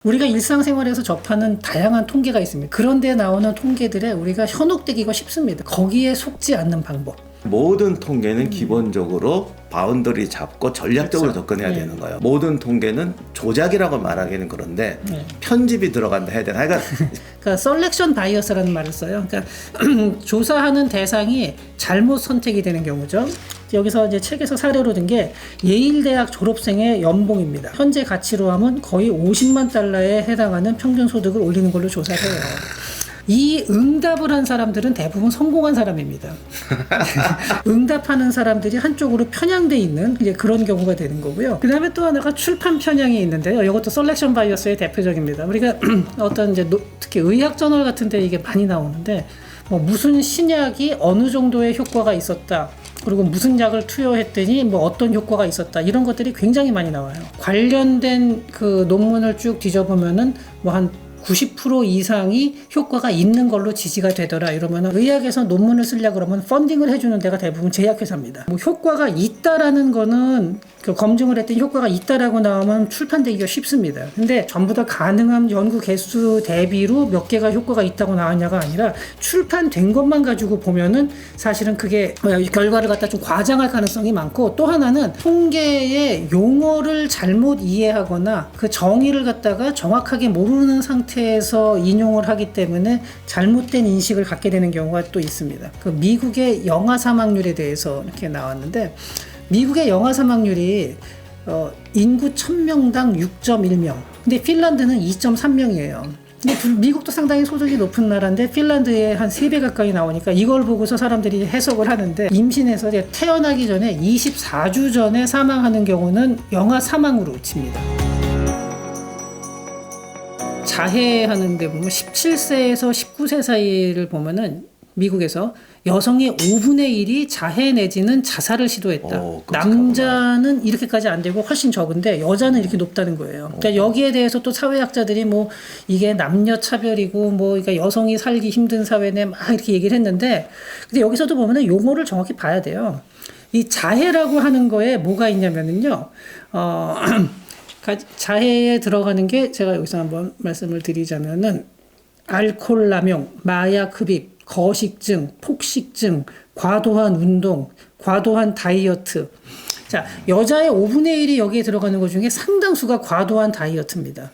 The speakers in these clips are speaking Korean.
우리가 일상생활에서 접하는 다양한 통계가 있습니다. 그런데 나오는 통계들에 우리가 현혹되기가 쉽습니다. 거기에 속지 않는 방법. 모든 통계는 기본적으로 바운더리 잡고 전략적으로 그렇죠. 접근해야 네. 되는 거예요. 모든 통계는 조작이라고 말하기는 그런데 편집이 들어간다 해야 되나? 그러니까 셀렉션 바이어스라는 말을 써요. 그러니까 조사하는 대상이 잘못 선택이 되는 경우죠. 여기서 이제 책에서 사례로 든 게 예일대학 졸업생의 연봉입니다. 현재 가치로 하면 거의 50만 달러에 해당하는 평균 소득을 올리는 걸로 조사를 해요. 이 응답을 한 사람들은 대부분 성공한 사람입니다. 응답하는 사람들이 한쪽으로 편향돼 있는 이제 그런 경우가 되는 거고요. 그 다음에 또 하나가 출판 편향이 있는데요. 이것도 셀렉션 바이어스의 대표적입니다. 우리가 어떤 이제 특히 의학 저널 같은 데 이게 많이 나오는데 뭐 무슨 신약이 어느 정도의 효과가 있었다. 그리고 무슨 약을 투여했더니 뭐 어떤 효과가 있었다. 이런 것들이 굉장히 많이 나와요. 관련된 그 논문을 쭉 뒤져보면은 뭐 한 90% 이상이 효과가 있는 걸로 지지가 되더라. 이러면 의학에서 논문을 쓰려고 그러면 펀딩을 해주는 데가 대부분 제약회사입니다. 뭐 효과가 있다라는 거는 그 검증을 했더니 효과가 있다라고 나오면 출판되기가 쉽습니다. 근데 전부 다 가능한 연구 개수 대비로 몇 개가 효과가 있다고 나왔냐가 아니라 출판된 것만 가지고 보면은 사실은 그게 결과를 갖다 좀 과장할 가능성이 많고, 또 하나는 통계의 용어를 잘못 이해하거나 그 정의를 갖다가 정확하게 모르는 상태에서 인용을 하기 때문에 잘못된 인식을 갖게 되는 경우가 또 있습니다. 그 미국의 영아 사망률에 대해서 이렇게 나왔는데, 미국의 영아 사망률이 인구 1000명당 6.1명. 근데 핀란드는 2.3명이에요. 근데 미국도 상당히 소득이 높은 나라인데 핀란드에 한 3배 가까이 나오니까 이걸 보고서 사람들이 해석을 하는데, 임신해서 태어나기 전에 24주 전에 사망하는 경우는 영아 사망으로 칩니다. 자해하는 데 보면 17세에서 19세 사이를 보면은 미국에서 여성의 5분의 1이 자해 내지는 자살을 시도했다. 남자는 이렇게까지 안 되고 훨씬 적은데 여자는 이렇게 높다는 거예요. 그러니까 여기에 대해서 또 사회학자들이 뭐 이게 남녀 차별이고 뭐 그러니까 여성이 살기 힘든 사회네 막 이렇게 얘기를 했는데, 근데 여기서도 보면은 용어를 정확히 봐야 돼요. 이 자해라고 하는 거에 뭐가 있냐면은요. 자해에 들어가는 게 제가 여기서 한번 말씀을 드리자면은 알코올 남용, 마약 흡입, 거식증, 폭식증, 과도한 운동, 과도한 다이어트. 자, 여자의 5분의 1이 여기에 들어가는 것 중에 상당수가 과도한 다이어트입니다.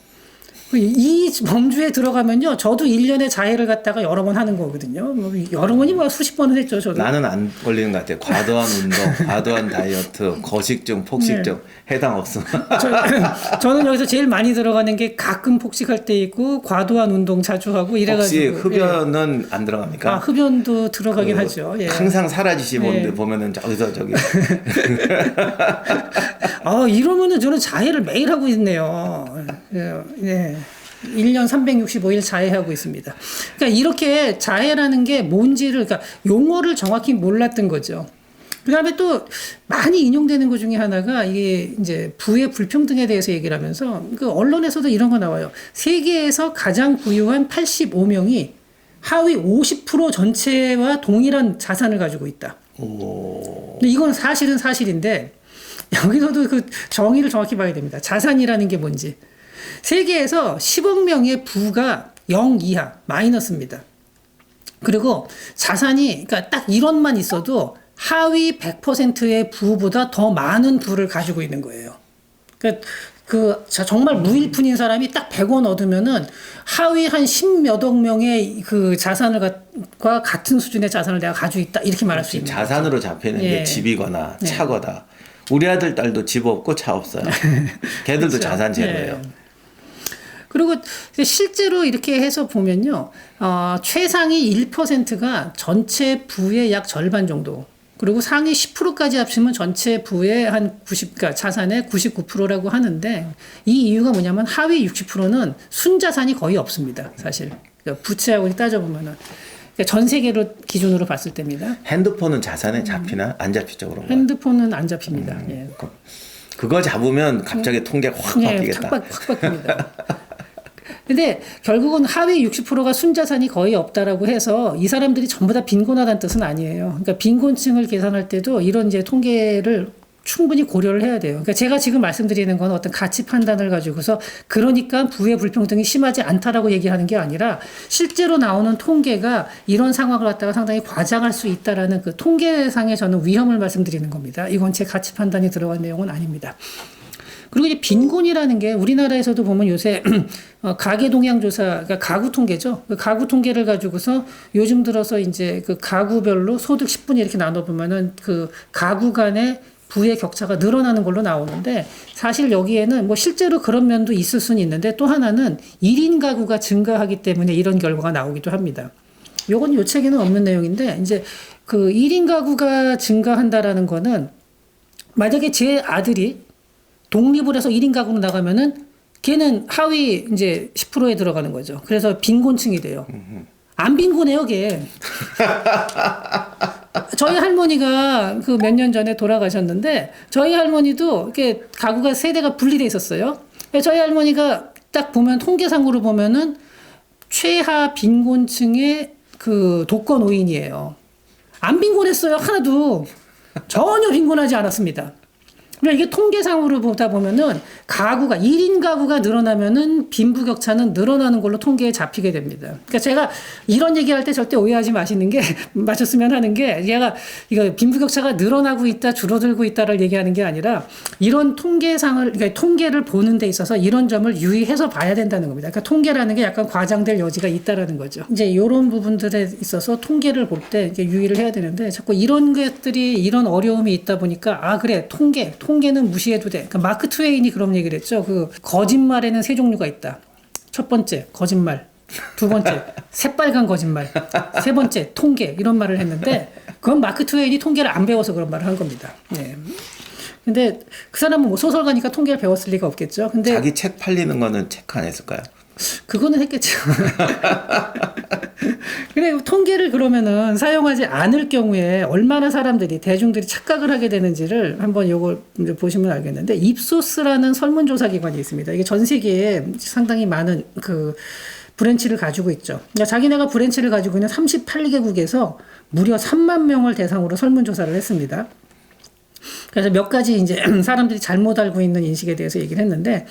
이 범주에 들어가면요, 저도 1년에 자해를 갖다가 여러 번 하는 거거든요. 여러 번이 뭐 수십 번은 했죠, 저도. 나는 안 걸리는 것 같아요. 과도한 운동, 과도한 다이어트, 거식증, 폭식증 해당 없어. 저는 여기서 제일 많이 들어가는 게 가끔 폭식할 때 있고 과도한 운동 자주 하고 이래가지고. 혹시 흡연은 안 들어갑니까? 흡연도 들어가긴 하죠. 예. 항상 사라지시 분들 보면은 저기서 저기. 이러면은 저는 자해를 매일 하고 있네요. 예. 1년 365일 자해하고 있습니다. 그러니까 이렇게 자해라는 게 뭔지를, 그러니까 용어를 정확히 몰랐던 거죠. 그 다음에 또 많이 인용되는 것 중에 하나가 이게 이제 부의 불평등에 대해서 얘기를 하면서 그 언론에서도 이런 거 나와요. 세계에서 가장 부유한 85명이 하위 50% 전체와 동일한 자산을 가지고 있다. 근데 이건 사실은 사실인데 여기서도 그 정의를 정확히 봐야 됩니다. 자산이라는 게 뭔지. 세계에서 10억 명의 부가 0 이하, 마이너스입니다. 그리고 자산이, 그러니까 딱 1원만 있어도 하위 100%의 부보다 더 많은 부를 가지고 있는 거예요. 그러니까 정말 무일푼인 사람이 딱 100원 얻으면은 하위 한 10몇억 명의 그 자산과 같은 수준의 자산을 내가 가지고 있다. 이렇게 말할 수 있는 자산으로 거죠. 잡히는 게 집이거나 차거다. 우리 아들, 딸도 집 없고 차 없어요. 걔들도 그렇죠. 자산 제로예요. 그리고 실제로 이렇게 해서 보면요, 최상위 1%가 전체 부의 약 절반 정도, 그리고 상위 10%까지 합치면 전체 부의 한 90, 그러니까 자산의 99%라고 하는데, 이 이유가 뭐냐면 하위 60%는 순자산이 거의 없습니다, 사실. 그러니까 부채하고 따져보면은. 그러니까 전 세계로 기준으로 봤을 때입니다. 핸드폰은 자산에 잡히나? 안 잡히죠, 그런 거? 핸드폰은 안 잡힙니다. 예. 그거 잡으면 갑자기 통계가 확 바뀌겠다. 확 바뀝니다. 근데 결국은 하위 60%가 순자산이 거의 없다라고 해서 이 사람들이 전부 다 빈곤하다는 뜻은 아니에요. 그러니까 빈곤층을 계산할 때도 이런 이제 통계를 충분히 고려를 해야 돼요. 그러니까 제가 지금 말씀드리는 건 어떤 가치 판단을 가지고서 그러니까 부의 불평등이 심하지 않다라고 얘기하는 게 아니라 실제로 나오는 통계가 이런 상황을 갖다가 상당히 과장할 수 있다라는 그 통계상의 저는 위험을 말씀드리는 겁니다. 이건 제 가치 판단이 들어간 내용은 아닙니다. 그리고 이제 빈곤이라는 게 우리나라에서도 보면 요새 가계 동향 조사, 그러니까 가구 통계죠. 그 가구 통계를 가지고서 요즘 들어서 이제 그 가구별로 소득 10분위 이렇게 나눠보면은 그 가구 간의 부의 격차가 늘어나는 걸로 나오는데 사실 여기에는 뭐 실제로 그런 면도 있을 수는 있는데 또 하나는 1인 가구가 증가하기 때문에 이런 결과가 나오기도 합니다. 요건 요 책에는 없는 내용인데 이제 그 1인 가구가 증가한다라는 거는 만약에 제 아들이 독립을 해서 1인 가구로 나가면은 걔는 하위 이제 10%에 들어가는 거죠. 그래서 빈곤층이 돼요. 안 빈곤해요, 걔. 저희 할머니가 그 몇 년 전에 돌아가셨는데 저희 할머니도 이렇게 가구가 세대가 분리돼 있었어요. 저희 할머니가 딱 보면 통계상으로 보면은 최하 빈곤층의 그 독거 노인이에요. 안 빈곤했어요, 하나도. 전혀 빈곤하지 않았습니다. 그러니까 이게 통계상으로 보다 보면은 가구가 1인 가구가 늘어나면은 빈부격차는 늘어나는 걸로 통계에 잡히게 됩니다. 그러니까 제가 이런 얘기할 때 절대 오해하지 마시는 게 마셨으면 하는 게 얘가 이거 빈부격차가 늘어나고 있다 줄어들고 있다를 얘기하는 게 아니라 이런 통계상을 그러니까 통계를 보는 데 있어서 이런 점을 유의해서 봐야 된다는 겁니다. 그러니까 통계라는 게 약간 과장될 여지가 있다라는 거죠. 이제 이런 부분들에 있어서 통계를 볼 때 유의를 해야 되는데 자꾸 이런 것들이 이런 어려움이 있다 보니까 아 그래 통계는 무시해도 돼. 그러니까 마크 트웨인이 그런 얘기를 했죠. 그 거짓말에는 세 종류가 있다. 첫 번째 거짓말, 두 번째 새빨간 거짓말, 세 번째 통계 이런 말을 했는데 그건 마크 트웨인이 통계를 안 배워서 그런 말을 한 겁니다. 예. 근데 그 사람은 뭐 소설가니까 통계를 배웠을 리가 없겠죠. 근데 자기 책 팔리는 거는 체크 안 했을까요? 그거는 했겠죠. 그래 통계를 그러면은 사용하지 않을 경우에 얼마나 사람들이 대중들이 착각을 하게 되는지를 한번 요걸 보시면 알겠는데 입소스라는 설문조사 기관이 있습니다. 이게 전 세계에 상당히 많은 그 브랜치를 가지고 있죠. 그러니까 자기네가 브랜치를 가지고 있는 38개국에서 무려 3만 명을 대상으로 설문조사를 했습니다. 그래서 몇 가지 이제 사람들이 잘못 알고 있는 인식에 대해서 얘기를 했는데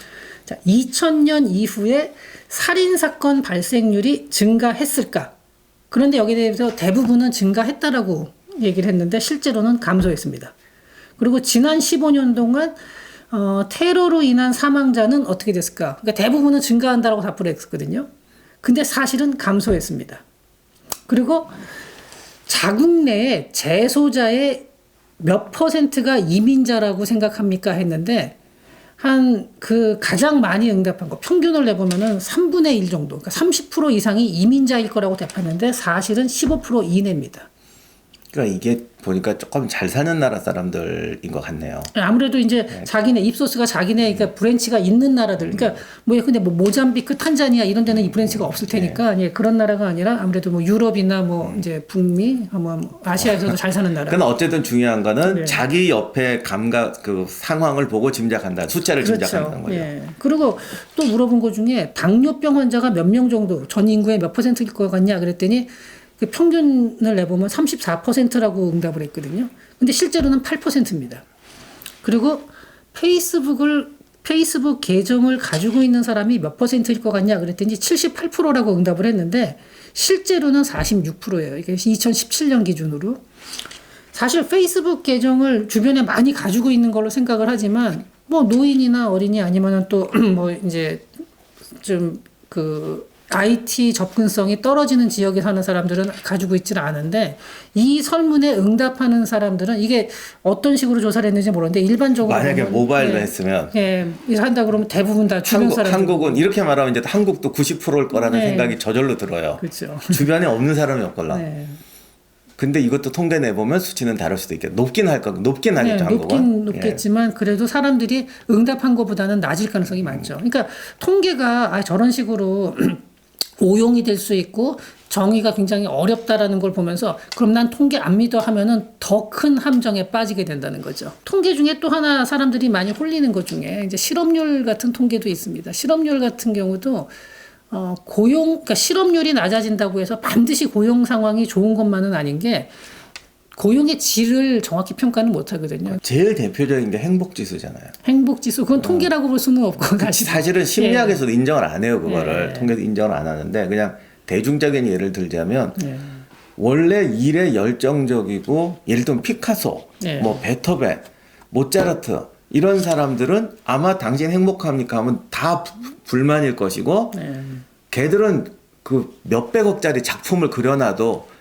자, 2000년 이후에 살인사건 발생률이 증가했을까? 그런데 여기에 대해서 대부분은 증가했다라고 얘기를 했는데 실제로는 감소했습니다. 그리고 지난 15년 동안 테러로 인한 사망자는 어떻게 됐을까? 그러니까 대부분은 증가한다라고 답을 했거든요. 근데 사실은 감소했습니다. 그리고 자국 내에 재소자의 몇 %가 이민자라고 생각합니까? 했는데 한 그 가장 많이 응답한 거 평균을 내보면은 3분의 1 정도, 그러니까 30% 이상이 이민자일 거라고 답했는데 사실은 15% 이내입니다. 그러니까 이게 보니까 조금 잘 사는 나라 사람들인 것 같네요. 아무래도 이제 자기네 입소스가 자기네 그러니까 브랜치가 있는 나라들, 그러니까 뭐 근데 뭐 모잠비크, 탄자니아 이런 데는 이 브랜치가 없을 테니까 예, 그런 나라가 아니라 아무래도 뭐 유럽이나 뭐 이제 북미, 뭐 아시아에서도 잘 사는 나라. 그러나 어쨌든 중요한 거는 네. 자기 옆에 감각 그 상황을 보고 짐작한다, 숫자를 그렇죠. 짐작한다는 거죠. 예. 그리고 또 물어본 것 중에 당뇨병 환자가 몇 명 정도 전 인구의 몇 %일 것 같냐 그랬더니 그 평균을 내보면 34%라고 응답을 했거든요. 근데 실제로는 8%입니다. 그리고 페이스북 계정을 가지고 있는 사람이 몇 %일 것 같냐 그랬더니 78%라고 응답을 했는데 실제로는 46%예요. 이게 2017년 기준으로. 사실 페이스북 계정을 주변에 많이 가지고 있는 걸로 생각을 하지만 뭐 노인이나 어린이 아니면은 또 뭐 이제 좀 그 IT 접근성이 떨어지는 지역에 사는 사람들은 가지고 있지는 않은데 이 설문에 응답하는 사람들은 이게 어떤 식으로 조사를 했는지 모르는데 일반적으로 만약에 보면, 모바일로 예, 했으면 예, 한다 그러면 대부분 다 주변 사람들. 한국은 이렇게 말하면 이제 한국도 90%일 거라는 네. 생각이 저절로 들어요. 그렇죠. 주변에 없는 사람이 없걸라. 네. 근데 이것도 통계 내보면 수치는 다를 수도 있겠다. 높긴 하겠죠, 한국은. 높겠지만 그래도 사람들이 응답한 것보다는 낮을 가능성이 많죠. 그러니까 통계가 저런 식으로 오용이 될 수 있고 정의가 굉장히 어렵다라는 걸 보면서 그럼 난 통계 안 믿어 하면은 더 큰 함정에 빠지게 된다는 거죠. 통계 중에 또 하나 사람들이 많이 홀리는 것 중에 이제 실업률 같은 통계도 있습니다. 실업률 같은 경우도 그러니까 실업률이 낮아진다고 해서 반드시 고용 상황이 좋은 것만은 아닌 게 고용의 질을 정확히 평가는 못 하거든요. 제일 대표적인 게 행복지수잖아요. 행복지수 그건 통계라고 볼 수는 없고 사실은 심리학에서도 인정을 안 해요. 그거를 예. 통계도 인정을 안 하는데 그냥 대중적인 예를 들자면 예. 원래 일에 열정적이고 예를 들면 피카소, 예. 뭐 베토벤, 모차르트 이런 사람들은 아마 당신 행복합니까 하면 다 불만일 것이고 예. 걔들은 그 몇백억짜리 작품을 그려놔도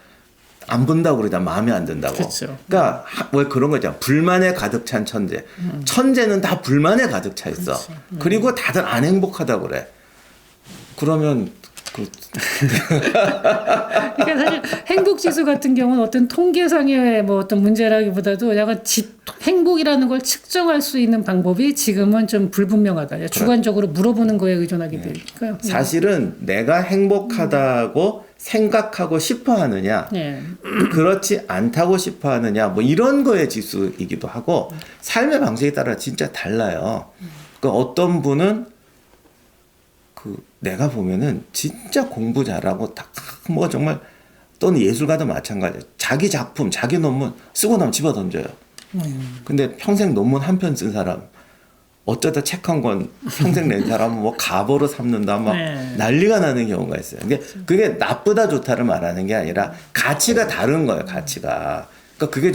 안 본다고 그러다 마음에 안 든다고. 그렇죠. 그러니까 왜 그런 거 있잖아. 불만에 가득 찬 천재. 천재는 다 불만에 가득 차 있어. 그렇죠. 그리고 다들 안 행복하다고 그래. 그러면 그러니까 사실 행복지수 같은 경우는 어떤 통계상의 뭐 어떤 문제라기보다도 약간 행복이라는 걸 측정할 수 있는 방법이 지금은 좀 불분명하다. 주관적으로 물어보는 거에 의존하게 되니까요. 사실은 내가 행복하다고 생각하고 싶어 하느냐, 네. 그렇지 않다고 싶어 하느냐, 뭐 이런 거의 지수이기도 하고, 삶의 방식에 따라 진짜 달라요. 그 어떤 분은 내가 보면은 진짜 공부 잘하고 뭐 정말 또는 예술가도 마찬가지예요. 자기 작품, 자기 논문 쓰고 나면 집어 던져요. 근데 평생 논문 한 편 쓴 사람, 어쩌다 책 한 권 평생 낸 사람은 뭐 가보로 삼는다 막 네. 난리가 나는 경우가 있어요. 그게 나쁘다 좋다를 말하는 게 아니라 가치가 다른 거예요. 가치가. 그러니까 그게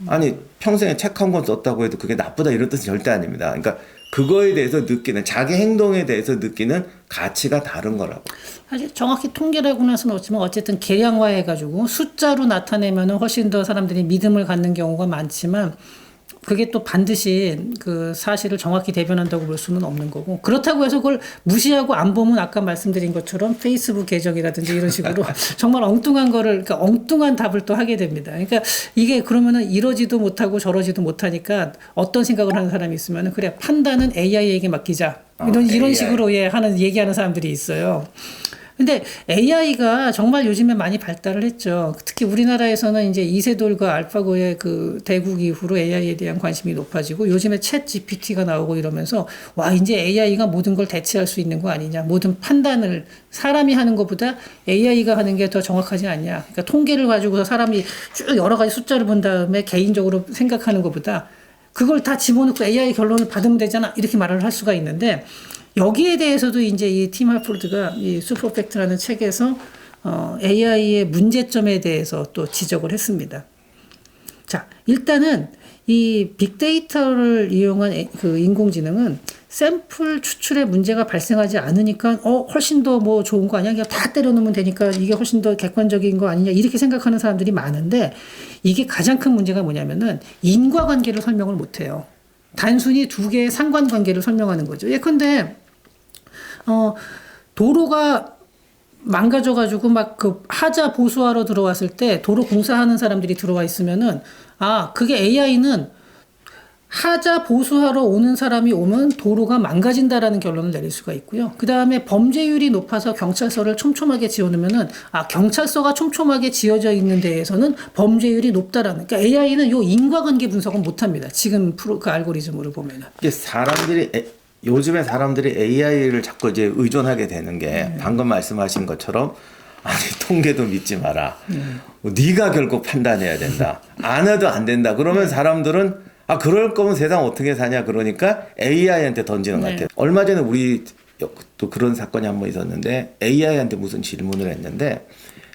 아니 평생에 책 한 권 썼다고 해도 그게 나쁘다 이런 뜻은 절대 아닙니다. 그러니까 그거에 대해서 느끼는 자기 행동에 대해서 느끼는 가치가 다른 거라고. 사실 정확히 통계라고는 할 수는 없지만 어쨌든 계량화해가지고 숫자로 나타내면 훨씬 더 사람들이 믿음을 갖는 경우가 많지만 그게 또 반드시 그 사실을 정확히 대변한다고 볼 수는 없는 거고 그렇다고 해서 그걸 무시하고 안 보면 아까 말씀드린 것처럼 페이스북 계정이라든지 이런 식으로 정말 엉뚱한 거를 그러니까 엉뚱한 답을 또 하게 됩니다. 그러니까 이게 그러면은 이러지도 못하고 저러지도 못하니까 어떤 생각을 하는 사람이 있으면은 그래 판단은 AI에게 맡기자 이런 AI. 식으로 얘기하는 사람들이 있어요. 근데 AI가 정말 요즘에 많이 발달을 했죠. 특히 우리나라에서는 이제 이세돌과 알파고의 그 대국 이후로 AI에 대한 관심이 높아지고 요즘에 챗 GPT가 나오고 이러면서 와 이제 AI가 모든 걸 대체할 수 있는 거 아니냐. 모든 판단을 사람이 하는 것보다 AI가 하는 게 더 정확하지 않냐. 그러니까 통계를 가지고서 사람이 쭉 여러 가지 숫자를 본 다음에 개인적으로 생각하는 것보다 그걸 다 집어넣고 AI 결론을 받으면 되잖아. 이렇게 말을 할 수가 있는데 여기에 대해서도 이제 이 팀 할포드가 이 슈퍼팩트라는 책에서 AI의 문제점에 대해서 또 지적을 했습니다. 자, 일단은 이 빅데이터를 이용한 그 인공지능은 샘플 추출에 문제가 발생하지 않으니까 훨씬 더 뭐 좋은 거 아니야? 그냥 다 때려놓으면 되니까 이게 훨씬 더 객관적인 거 아니냐? 이렇게 생각하는 사람들이 많은데 이게 가장 큰 문제가 뭐냐면은 인과관계를 설명을 못 해요. 단순히 두 개의 상관관계를 설명하는 거죠. 예컨대 도로가 망가져가지고 막 그 하자 보수하러 들어왔을 때 도로 공사하는 사람들이 들어와 있으면은 그게 AI는 하자 보수하러 오는 사람이 오면 도로가 망가진다라는 결론을 내릴 수가 있고요. 그 다음에 범죄율이 높아서 경찰서를 촘촘하게 지어놓으면은 경찰서가 촘촘하게 지어져 있는 데에서는 범죄율이 높다라는. 그러니까 AI는 요 인과관계 분석은 못합니다. 지금 그 알고리즘으로 보면은. 이게 요즘에 사람들이 AI를 자꾸 이제 의존하게 되는 게 방금 말씀하신 것처럼 아니 통계도 믿지 마라. 네가 결국 판단해야 된다. 안 해도 안 된다. 그러면 사람들은 그럴 거면 세상 어떻게 사냐 그러니까 AI한테 던지는 것 같아요. 얼마 전에 우리 또 그런 사건이 한 번 있었는데 AI한테 무슨 질문을 했는데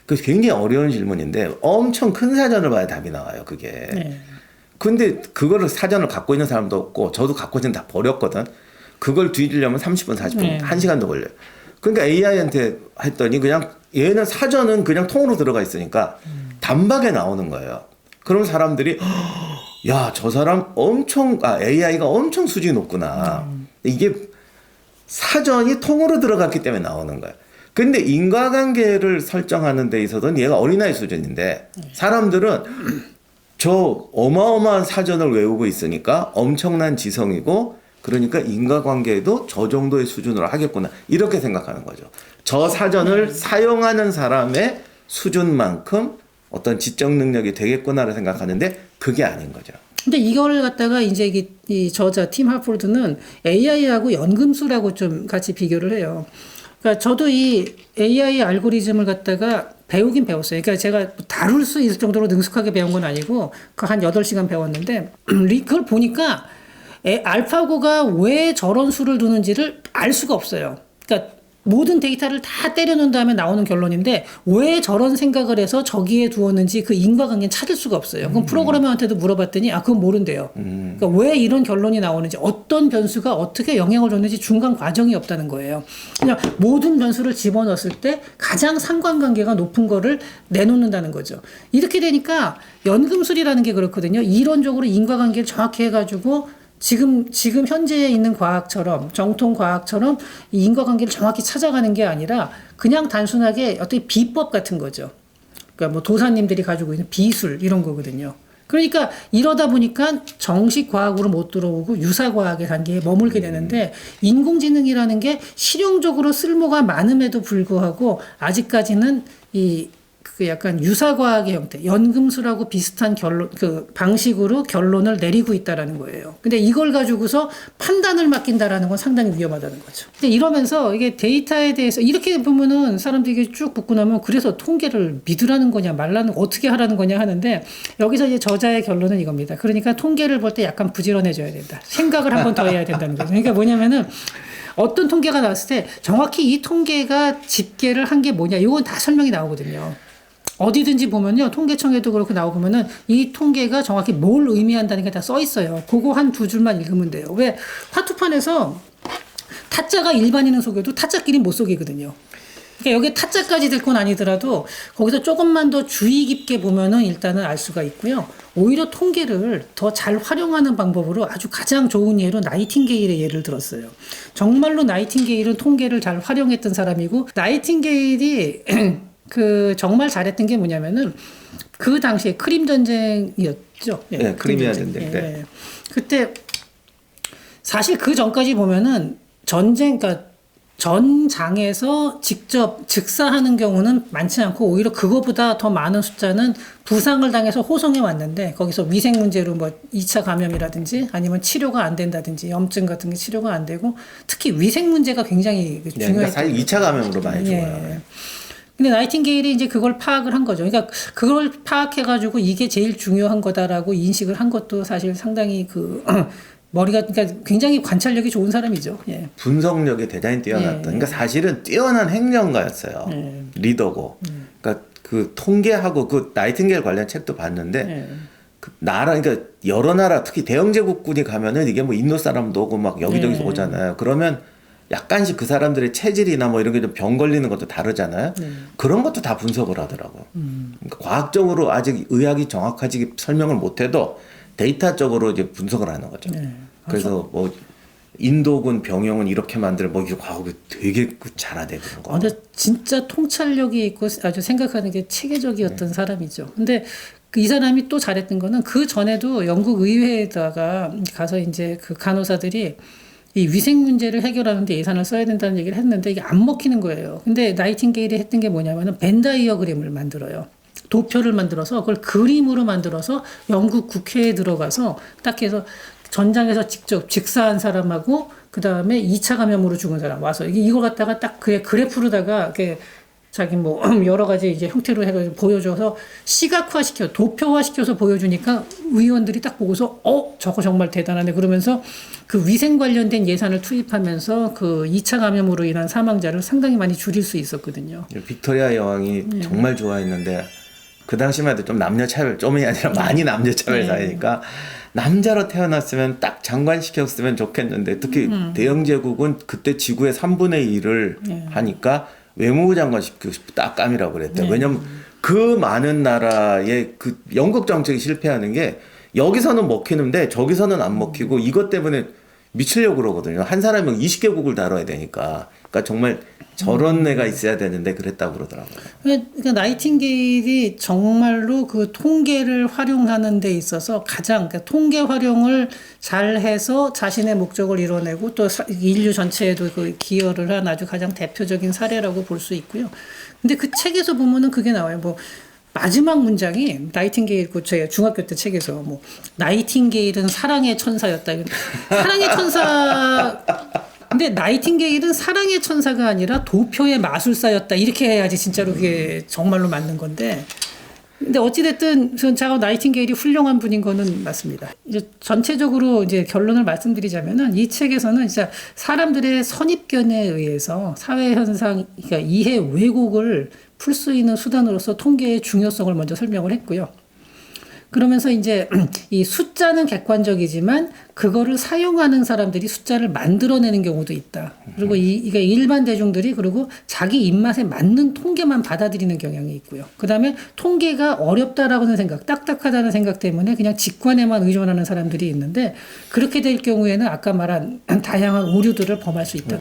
그 굉장히 어려운 질문인데 엄청 큰 사전을 봐야 답이 나와요. 그게. 네. 근데 그거를 사전을 갖고 있는 사람도 없고 저도 갖고 있는 다 버렸거든. 그걸 뒤지려면 30분, 40분, 1시간도 걸려요. 그러니까 AI한테 했더니 그냥 얘는 사전은 그냥 통으로 들어가 있으니까 단박에 나오는 거예요. 그럼 사람들이 야, 저 사람 AI가 엄청 수준이 높구나. 이게 사전이 통으로 들어갔기 때문에 나오는 거예요. 근데 인과관계를 설정하는 데 있어서는 얘가 어린아이 수준인데 사람들은 저 어마어마한 사전을 외우고 있으니까 엄청난 지성이고 그러니까 인과관계에도 저 정도의 수준으로 하겠구나 이렇게 생각하는 거죠. 저 사전을 사용하는 사람의 수준만큼 어떤 지적 능력이 되겠구나를 생각하는데 그게 아닌 거죠. 근데 이걸 갖다가 이제 이 저자 팀 하포드는 AI하고 연금술하고 좀 같이 비교를 해요. 그러니까 저도 이 AI 알고리즘을 갖다가 배우긴 배웠어요. 그러니까 제가 다룰 수 있을 정도로 능숙하게 배운 건 아니고 그 한 8시간 배웠는데 그걸 보니까 알파고가 왜 저런 수를 두는지를 알 수가 없어요. 그러니까 모든 데이터를 다 때려놓은 다음에 나오는 결론인데 왜 저런 생각을 해서 저기에 두었는지 그 인과관계는 찾을 수가 없어요. 그럼 프로그래머한테도 물어봤더니 그건 모른대요. 그러니까 왜 이런 결론이 나오는지 어떤 변수가 어떻게 영향을 줬는지 중간 과정이 없다는 거예요. 그냥 모든 변수를 집어넣었을 때 가장 상관관계가 높은 거를 내놓는다는 거죠. 이렇게 되니까 연금술이라는 게 그렇거든요. 이론적으로 인과관계를 정확히 해가지고 지금 현재에 있는 과학처럼 정통 과학처럼 이 인과관계를 정확히 찾아가는 게 아니라 그냥 단순하게 어떤 비법 같은 거죠. 그러니까 뭐 도사님들이 가지고 있는 비술 이런 거거든요. 그러니까 이러다 보니까 정식 과학으로 못 들어오고 유사 과학의 단계에 머물게 되는데 인공지능이라는 게 실용적으로 쓸모가 많음에도 불구하고 아직까지는 그 약간 유사과학의 형태, 연금술하고 비슷한 결론, 그 방식으로 결론을 내리고 있다라는 거예요. 근데 이걸 가지고서 판단을 맡긴다라는 건 상당히 위험하다는 거죠. 근데 이러면서 이게 데이터에 대해서 이렇게 보면은 사람들이 쭉 붙고 나면 그래서 통계를 믿으라는 거냐 말라는 어떻게 하라는 거냐 하는데 여기서 이제 저자의 결론은 이겁니다. 그러니까 통계를 볼 때 약간 부지런해져야 된다. 생각을 한 번 더 해야 된다는 거죠. 그러니까 뭐냐면은 어떤 통계가 나왔을 때 정확히 이 통계가 집계를 한 게 뭐냐 이건 다 설명이 나오거든요. 어디든지 보면요. 통계청에도 그렇고 나오면은 이 통계가 정확히 뭘 의미한다는 게 다 써 있어요. 그거 한 2줄만 읽으면 돼요. 왜? 화투판에서 타짜가 일반인은 속여도 타짜끼리 못 속이거든요. 그러니까 여기 타짜까지 될 건 아니더라도 거기서 조금만 더 주의 깊게 보면은 일단은 알 수가 있고요. 오히려 통계를 더 잘 활용하는 방법으로 아주 가장 좋은 예로 나이팅게일의 예를 들었어요. 정말로 나이팅게일은 통계를 잘 활용했던 사람이고 나이팅게일이 그 정말 잘했던 게 뭐냐면은 그 당시에 크림 전쟁이었죠. 네, 크리미아 전쟁. 네. 네. 그때 사실 그 전까지 보면은 그러니까 전장에서 직접 즉사하는 경우는 많지 않고 오히려 그거보다 더 많은 숫자는 부상을 당해서 호송해 왔는데 거기서 위생 문제로 뭐 2차 감염이라든지 아니면 치료가 안 된다든지 염증 같은 게 치료가 안 되고 특히 위생 문제가 굉장히 네, 중요했어요. 그러니까 사실 2차 감염으로 많이 죽어요. 근데 나이팅게일이 이제 그걸 파악을 한 거죠. 그러니까 그걸 파악해가지고 이게 제일 중요한 거다라고 인식을 한 것도 사실 상당히 머리가 그러니까 굉장히 관찰력이 좋은 사람이죠. 예. 분석력이 대단히 뛰어났던. 그러니까 사실은 뛰어난 행정가였어요. 리더고. 그러니까 그 통계하고 그 나이팅게일 관련 책도 봤는데 그 나라 그러니까 여러 나라 특히 대영 제국군이 가면은 이게 뭐 인도 사람도 오고 막 여기저기서 오잖아요. 그러면 약간씩 그 사람들의 체질이나 뭐 이런 게 좀 병 걸리는 것도 다르잖아요. 그런 것도 다 분석을 하더라고. 그러니까 과학적으로 아직 의학이 정확하게 설명을 못해도 데이터적으로 이제 분석을 하는 거죠. 그래서 뭐 인도군 병영은 이렇게 만들 뭐 이게 과학이 되게 잘하대 그런 거. 근데 진짜 통찰력이 있고 아주 생각하는 게 체계적이었던 사람이죠. 근데 이 사람이 또 잘했던 거는 그 전에도 영국 의회에다가 가서 이제 그 간호사들이 이 위생 문제를 해결하는데 예산을 써야 된다는 얘기를 했는데 이게 안 먹히는 거예요. 근데 나이팅게일이 했던 게 뭐냐면은 벤다이어그램을 만들어요. 도표를 만들어서 그걸 그림으로 만들어서 영국 국회에 들어가서 딱 해서 전장에서 직접 직사한 사람하고 그 다음에 2차 감염으로 죽은 사람 와서 이거 갖다가 딱 그래프로다가 이렇게 자기 뭐 여러 가지 이제 형태로 해가지고 보여줘서 시각화시켜 도표화시켜서 보여주니까 의원들이 딱 보고서 저거 정말 대단하네 그러면서 그 위생 관련된 예산을 투입하면서 그 2차 감염으로 인한 사망자를 상당히 많이 줄일 수 있었거든요. 빅토리아 여왕이 정말 좋아했는데 그 당시만 해도 좀 남녀 차별 좀이 아니라 많이 남녀 차별 사회니까 남자로 태어났으면 딱 장관 시켰으면 좋겠는데 특히 대영 제국은 그때 지구의 3분의 1을 하니까 외무부 장관 시키고 싶고 딱감이라고 그랬대요. 왜냐면 그 많은 나라의 그 영국 정책이 실패하는 게 여기서는 먹히는데 저기서는 안 먹히고 이것 때문에 미치려고 그러거든요. 한 사람이 20개국을 다뤄야 되니까. 그러니까 정말 저런 애가 있어야 되는데 그랬다고 그러더라고요. 그러니까 나이팅게일이 정말로 그 통계를 활용하는 데 있어서 그러니까 통계 활용을 잘해서 자신의 목적을 이뤄내고 또 인류 전체에도 그 기여를 한 아주 가장 대표적인 사례라고 볼 수 있고요. 근데 그 책에서 보면은 그게 나와요. 뭐 마지막 문장이 나이팅게일 제 중학교 때 책에서 뭐 나이팅게일은 사랑의 천사였다. 사랑의 천사 근데 나이팅게일은 사랑의 천사가 아니라 도표의 마술사였다. 이렇게 해야지 진짜로 그게 정말로 맞는 건데. 근데 어찌됐든 전 작가 나이팅게일이 훌륭한 분인 거는 맞습니다. 이제 전체적으로 이제 결론을 말씀드리자면은 이 책에서는 진짜 사람들의 선입견에 의해서 사회 현상, 그러니까 이해 왜곡을 풀 수 있는 수단으로서 통계의 중요성을 먼저 설명을 했고요. 그러면서 이제 이 숫자는 객관적이지만 그거를 사용하는 사람들이 숫자를 만들어내는 경우도 있다. 그리고 이게 일반 대중들이 그리고 자기 입맛에 맞는 통계만 받아들이는 경향이 있고요. 그다음에 통계가 어렵다라고는 생각, 딱딱하다는 생각 때문에 그냥 직관에만 의존하는 사람들이 있는데 그렇게 될 경우에는 아까 말한 다양한 오류들을 범할 수 있다.